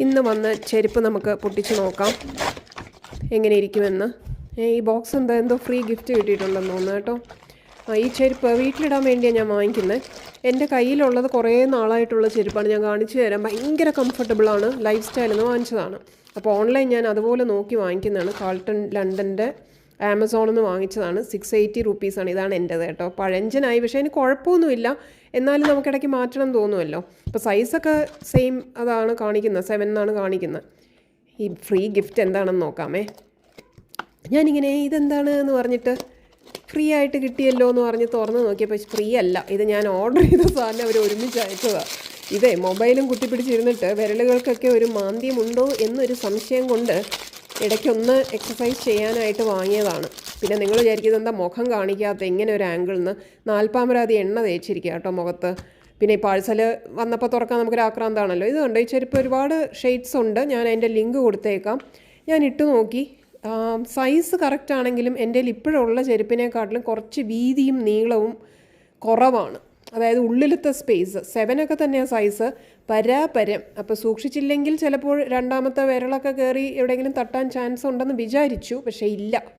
ഇന്ന് വന്ന് ചെരുപ്പ് നമുക്ക് പൊട്ടിച്ച് നോക്കാം എങ്ങനെ ഇരിക്കുമെന്ന്. ഈ ബോക്സ് എന്തോ ഫ്രീ ഗിഫ്റ്റ് കിട്ടിയിട്ടുണ്ടെന്ന് തോന്നുന്നു കേട്ടോ. ഈ ചെരുപ്പ് വീട്ടിലിടാൻ വേണ്ടിയാണ് ഞാൻ വാങ്ങിക്കുന്നത്. എൻ്റെ കയ്യിലുള്ളത് കുറേ നാളായിട്ടുള്ള ചെരുപ്പാണ്. ഞാൻ കാണിച്ചു തരാം. ഭയങ്കര കംഫർട്ടബിളാണ്. ലൈഫ് സ്റ്റൈലിൽ നിന്ന് വാങ്ങിച്ചതാണ്. അപ്പോൾ ഓൺലൈൻ ഞാൻ അതുപോലെ നോക്കി വാങ്ങിക്കുന്നതാണ്. കാൾട്ടൺ ലണ്ടൻ്റെ ആമസോണിൽ നിന്ന് വാങ്ങിച്ചതാണ്. 680 റുപ്പീസാണ്. ഇതാണ് എൻ്റേത് കേട്ടോ. പഴഞ്ചനായി, പക്ഷേ അതിന് കുഴപ്പമൊന്നുമില്ല. എന്നാലും നമുക്കിടയ്ക്ക് മാറ്റണം തോന്നുമല്ലോ. അപ്പോൾ സൈസൊക്കെ സെയിം അതാണ് കാണിക്കുന്നത്, 7 എന്നാണ് കാണിക്കുന്നത്. ഈ ഫ്രീ ഗിഫ്റ്റ് എന്താണെന്ന് നോക്കാമേ. ഞാനിങ്ങനെ ഇതെന്താണ് എന്ന് പറഞ്ഞിട്ട് ഫ്രീ ആയിട്ട് കിട്ടിയല്ലോ എന്ന് പറഞ്ഞ് തുറന്ന് നോക്കിയപ്പോൾ ഫ്രീ അല്ല. ഇത് ഞാൻ ഓർഡർ ചെയ്ത സാധനം അവർ ഒരുമിച്ച് അയച്ചതാണ്. ഇതേ മൊബൈലും കുത്തിപ്പിടിച്ചിരുന്നിട്ട് വിരലുകൾക്കൊക്കെ ഒരു മാന്ദ്യമുണ്ടോ എന്നൊരു സംശയം കൊണ്ട് ഇടയ്ക്കൊന്ന് എക്സസൈസ് ചെയ്യാനായിട്ട് വാങ്ങിയതാണ്. പിന്നെ നിങ്ങൾ വിചാരിക്കുന്നത് എന്താ മുഖം കാണിക്കാത്ത എങ്ങനെ ഒരു ആംഗിളിൽ നിന്ന് 40 എണ്ണ തേച്ചിരിക്കുക കേട്ടോ മുഖത്ത്. പിന്നെ ഈ പാഴ്സൽ വന്നപ്പോൾ തുറക്കാൻ നമുക്കൊരു ആക്രാന്താണല്ലോ. ഇത് കണ്ടോ, ഈ ചെരുപ്പ് ഒരുപാട് ഷെയ്ഡ്സ് ഉണ്ട്. ഞാൻ അതിൻ്റെ ലിങ്ക് കൊടുത്തേക്കാം. ഞാൻ ഇട്ട് നോക്കി. സൈസ് കറക്റ്റ് ആണെങ്കിലും എൻ്റെ ഇപ്പോഴുള്ള ചെരുപ്പിനെക്കാട്ടിലും കുറച്ച് വീതിയും നീളവും കുറവാണ്. അതായത് ഉള്ളിലത്തെ സ്പേസ് 7 ഒക്കെ തന്നെയാണ് സൈസ്, പരാപരം. അപ്പോൾ സൂക്ഷിച്ചില്ലെങ്കിൽ ചിലപ്പോൾ രണ്ടാമത്തെ വിരലൊക്കെ കയറി എവിടെയെങ്കിലും തട്ടാൻ ചാൻസ് ഉണ്ടെന്ന് വിചാരിച്ചു, പക്ഷേ ഇല്ല.